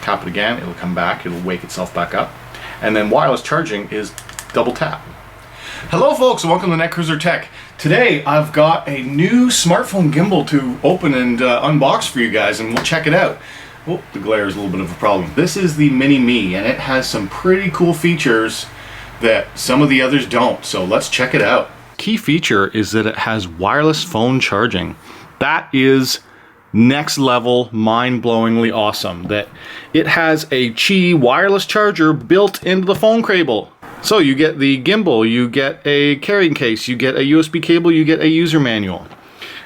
tap it again, it'll come back, it'll wake itself back up. And then wireless charging is double tap. Hello folks, and welcome to Netcruzer Tech. Today I've got a new smartphone gimbal to open and unbox for you guys, and we'll check it out. Oh, the glare is a little bit of a problem. This is the Mini Me, and it has some pretty cool features that some of the others don't, so let's check it out. Key feature is that it has wireless phone charging. That is next level, mind-blowingly awesome. That it has a Qi wireless charger built into the phone cradle. So you get the gimbal, you get a carrying case, you get a USB cable, you get a user manual.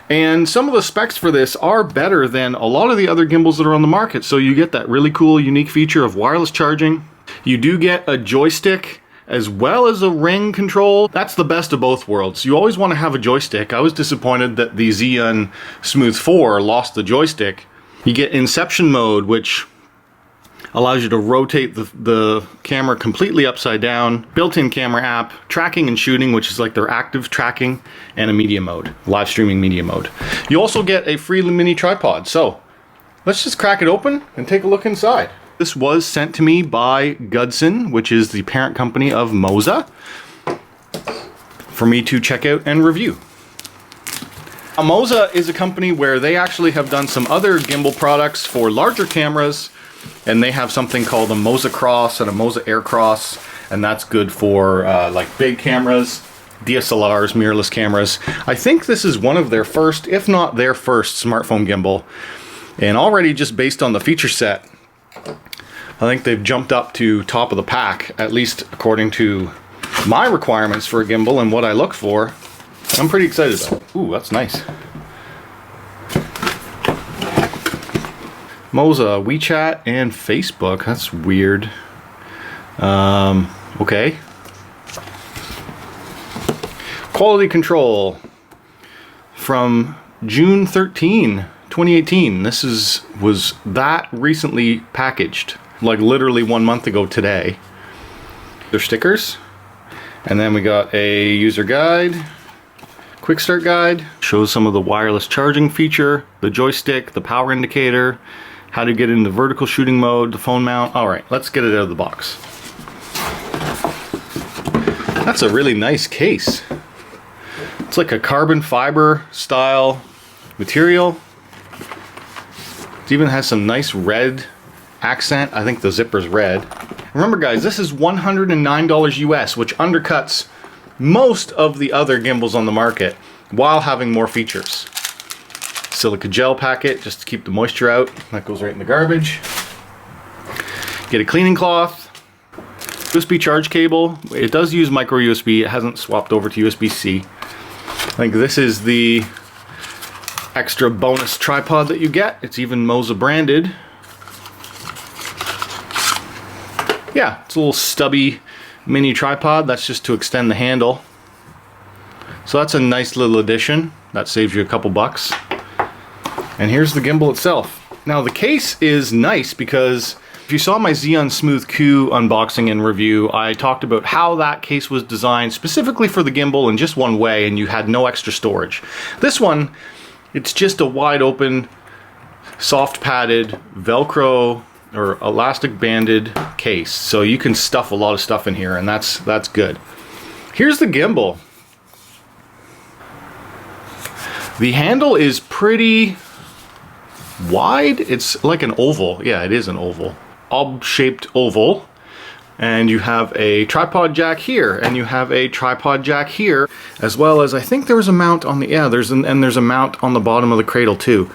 And some of the specs for this are better than a lot of the other gimbals that are on the market. So you get that really cool, unique feature of wireless charging. You do get a joystick as well as a ring control. That's the best of both worlds. You always want to have a joystick. I was disappointed that the Xeon Smooth 4 lost the joystick. You get Inception mode, which allows you to rotate the camera completely upside down, built-in camera app, tracking and shooting, which is like their active tracking, and a media mode, live streaming media mode. You also get a free mini tripod. So let's just crack it open and take a look inside. This was sent to me by Gudson, which is the parent company of MOZA, for me to check out and review. MOZA is a company where they actually have done some other gimbal products for larger cameras, and they have something called a MOZA Cross and a MOZA Air Cross, and that's good for like big cameras, DSLRs, mirrorless cameras. I think this is one of their first, if not their first, smartphone gimbal, and already just based on the feature set, I think they've jumped up to top of the pack, at least according to my requirements for a gimbal and what I look for. I'm pretty excited about it. Ooh, that's nice. MOZA, WeChat, and Facebook. That's weird. Okay. Quality control from June 13, 2018. This was that recently packaged, like literally 1 month ago today. They're stickers, and then we got a user guide, quick start guide, shows some of the wireless charging feature, the joystick, the power indicator, how to get into vertical shooting mode, the phone mount. All right, let's get it out of the box. That's a really nice case. It's like a carbon fiber style material. It even has some nice red accent. I think the zipper's red. Remember guys, this is $109 US, which undercuts most of the other gimbals on the market while having more features. Silica gel packet just to keep the moisture out. That goes right in the garbage. Get a cleaning cloth. USB charge cable. It does use micro USB. It hasn't swapped over to USB-C. I think this is the extra bonus tripod that you get. It's even MOZA branded. Yeah, it's a little stubby mini tripod. That's just to extend the handle. So that's a nice little addition. That saves you a couple bucks. And here's the gimbal itself. Now the case is nice because if you saw my Xeon Smooth Q unboxing and review, I talked about how that case was designed specifically for the gimbal in just one way, and you had no extra storage. This one, it's just a wide open, soft padded, Velcro or elastic banded case. So you can stuff a lot of stuff in here, and that's good. Here's the gimbal. The handle is pretty wide. It's like an oval. Yeah, it is an oval. Ob-shaped oval. And you have a tripod jack here, and you have a tripod jack here, as well as I think there was a mount on the, yeah, there's a mount on the bottom of the cradle too.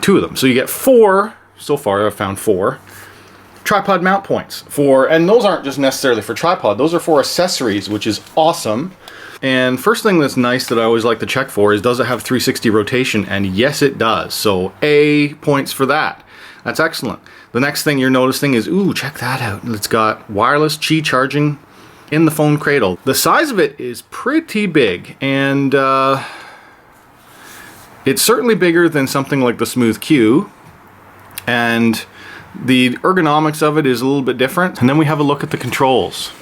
Two of them. So you get four, so far I've found four, tripod mount points. And those aren't just necessarily for tripod, those are for accessories, which is awesome. And first thing that's nice that I always like to check for is, does it have 360 rotation? And yes, it does. So A points for that. That's excellent. The next thing you're noticing is, ooh, check that out. It's got wireless Qi charging in the phone cradle. The size of it is pretty big, and it's certainly bigger than something like the Smooth Q, and the ergonomics of it is a little bit different. And then we have a look at the controls.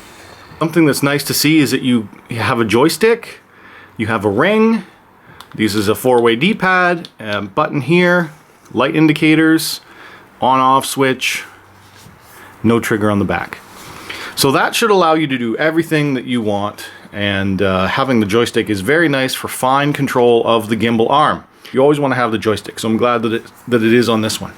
Something that's nice to see is that you have a joystick, you have a ring, this is a 4-way D-pad, a button here, light indicators, on-off switch, no trigger on the back. So that should allow you to do everything that you want, and having the joystick is very nice for fine control of the gimbal arm. You always want to have the joystick, so I'm glad that it is on this one.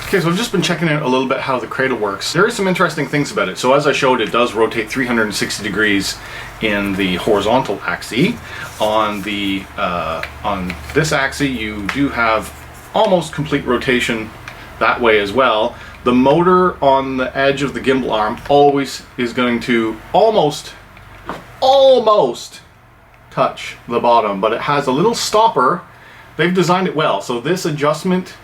Okay, so I've just been checking out a little bit how the Cradle works. There are some interesting things about it. So as I showed, it does rotate 360 degrees in the horizontal axis. On this axis, you do have almost complete rotation that way as well. The motor on the edge of the gimbal arm always is going to almost touch the bottom, but it has a little stopper. They've designed it well. So this adjustment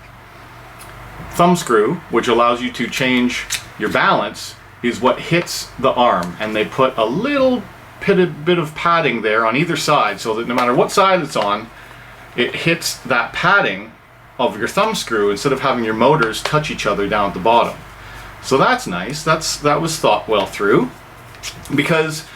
thumb screw, which allows you to change your balance, is what hits the arm, and they put a little bit of padding there on either side, so that no matter what side it's on, it hits that padding of your thumb screw instead of having your motors touch each other down at the bottom. So that's nice. That was thought well through, because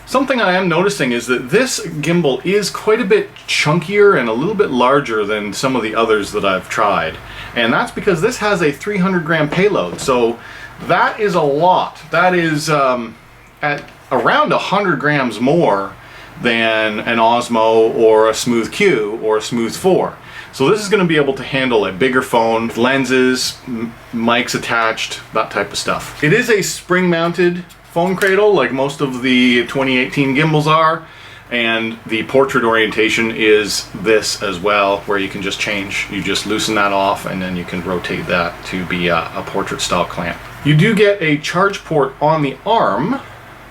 something I am noticing is that this gimbal is quite a bit chunkier and a little bit larger than some of the others that I've tried. And that's because this has a 300 gram payload. So that is a lot. That is at around 100 grams more than an Osmo or a Smooth Q or a Smooth 4. So this is going to be able to handle a bigger phone, lenses, mics attached, that type of stuff. It is a spring-mounted phone cradle like most of the 2018 gimbals are, and the portrait orientation is this as well, where you can just change. You just loosen that off and then you can rotate that to be a portrait style clamp. You do get a charge port on the arm,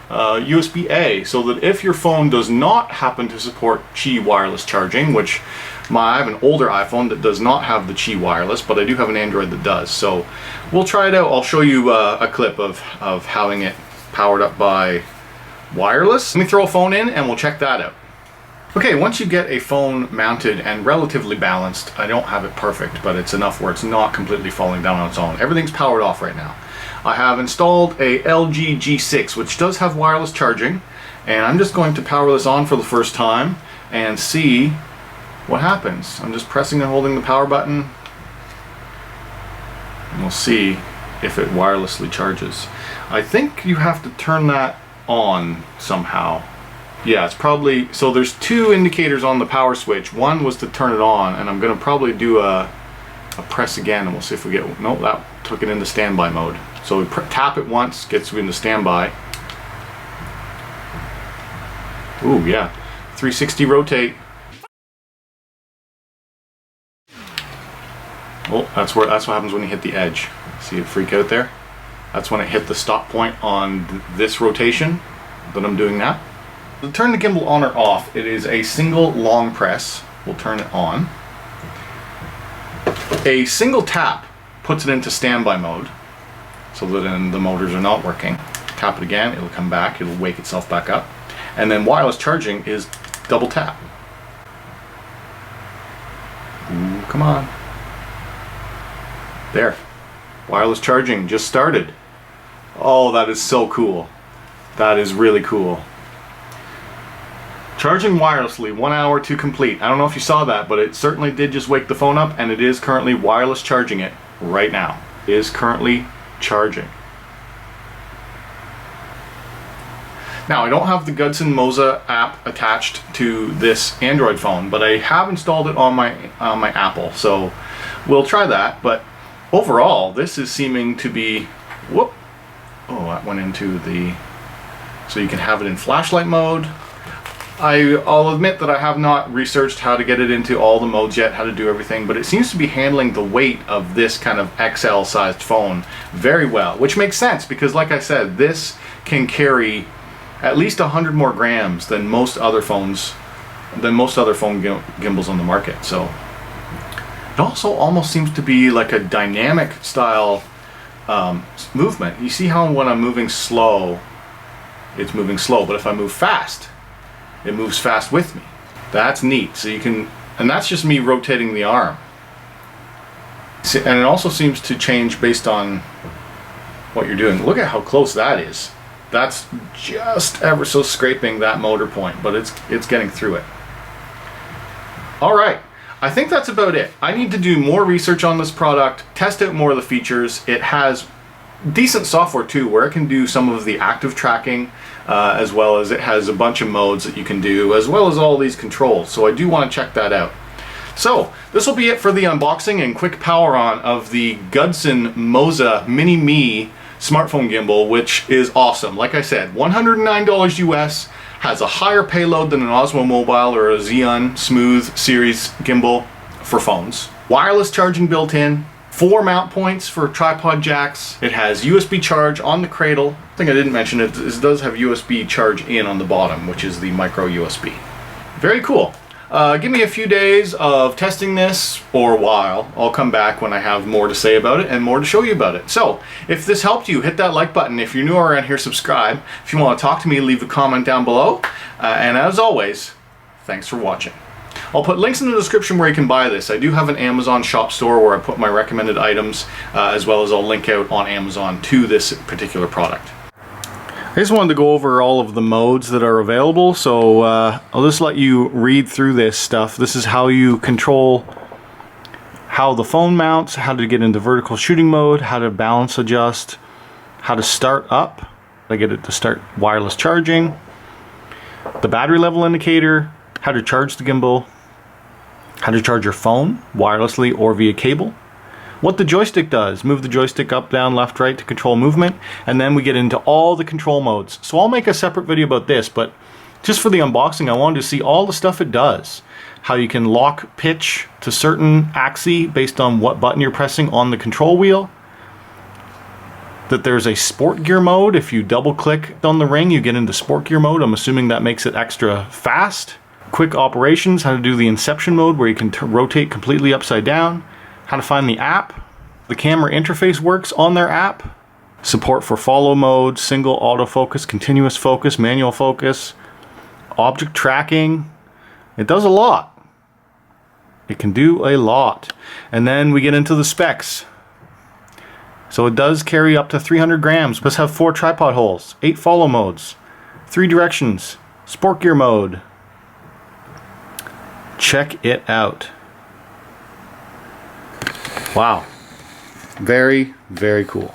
USB-A, so that if your phone does not happen to support Qi wireless charging, which I have an older iPhone that does not have the Qi wireless, but I do have an Android that does. So we'll try it out. I'll show you a clip of having it powered up by wireless. Let me throw a phone in and we'll check that out. Okay, once you get a phone mounted and relatively balanced, I don't have it perfect, but it's enough where it's not completely falling down on its own. Everything's powered off right now. I have installed a LG G6, which does have wireless charging, and I'm just going to power this on for the first time and see what happens. I'm just pressing and holding the power button, and we'll see if it wirelessly charges. I think you have to turn that on somehow. Yeah, it's probably, so there's two indicators on the power switch. One was to turn it on, and I'm gonna probably do a press again, and we'll see if we get, nope, that took it into standby mode. So we tap it once, gets you into standby. Ooh, yeah, 360 rotate. Oh, that's what happens when you hit the edge. See it freak out there? That's when it hit the stop point on this rotation that I'm doing now. To turn the gimbal on or off, it is a single long press. We'll turn it on. A single tap puts it into standby mode, so that then the motors are not working. Tap it again, it'll come back, it'll wake itself back up. And then wireless charging is double tap. Ooh, come on. There. Wireless charging just started. Oh, that is so cool. That is really cool. Charging wirelessly, 1 hour to complete. I don't know if you saw that, but it certainly did just wake the phone up, and it is currently wireless charging it right now. It is currently charging. Now, I don't have the MOZA app attached to this Android phone, but I have installed it on my Apple, so we'll try that. But overall, this is seeming to be, whoop, oh, that went into the, so you can have it in flashlight mode. I'll admit that I have not researched how to get it into all the modes yet, how to do everything, but it seems to be handling the weight of this kind of XL sized phone very well, which makes sense because, like I said, this can carry at least 100 more grams than most other phone gimbals on the market. So it also almost seems to be like a dynamic style movement. You see how when I'm moving slow, it's moving slow, but if I move fast, it moves fast with me. That's neat. So you can, and that's just me rotating the arm. And it also seems to change based on what you're doing. Look at how close that is. That's just ever so scraping that motor point, but it's getting through it. All right. I think that's about it. I need to do more research on this product, test out more of the features. It has decent software too, where it can do some of the active tracking, as well as it has a bunch of modes that you can do, as well as all these controls. So I do want to check that out. So this will be it for the unboxing and quick power on of the Gudson MOZA Mini Me smartphone gimbal, which is awesome. Like I said, $109 US, has a higher payload than an Osmo Mobile or a Xeon Smooth series gimbal for phones. Wireless charging built in, 4 mount points for tripod jacks. It has USB charge on the cradle. I think I didn't mention it, it does have USB charge in on the bottom, which is the micro USB. Very cool. Give me a few days of testing this, or a while. I'll come back when I have more to say about it and more to show you about it. So, if this helped you, hit that like button. If you're new around here, subscribe. If you want to talk to me, leave a comment down below. And as always, thanks for watching. I'll put links in the description where you can buy this. I do have an Amazon shop store where I put my recommended items, as well as I'll link out on Amazon to this particular product. I just wanted to go over all of the modes that are available, so I'll just let you read through this stuff. This is how you control how the phone mounts, how to get into vertical shooting mode, how to balance adjust, how to start up, how to get it to start wireless charging, the battery level indicator, how to charge the gimbal, how to charge your phone wirelessly or via cable, what the joystick does, move the joystick up, down, left, right to control movement, and then we get into all the control modes. So I'll make a separate video about this, but just for the unboxing I wanted to see all the stuff it does. How you can lock pitch to certain axes based on what button you're pressing on the control wheel. That there's a sport gear mode. If you double click on the ring you get into sport gear mode. I'm assuming that makes it extra fast. Quick operations, how to do the inception mode where you can rotate completely upside down. How to find the app. The camera interface works on their app. Support for follow mode, single autofocus, continuous focus, manual focus, object tracking. It does a lot. It can do a lot. And then we get into the specs. So it does carry up to 300 grams. It does have 4 tripod holes, 8 follow modes, 3 directions, sport gear mode. Check it out. Wow. Very, very cool.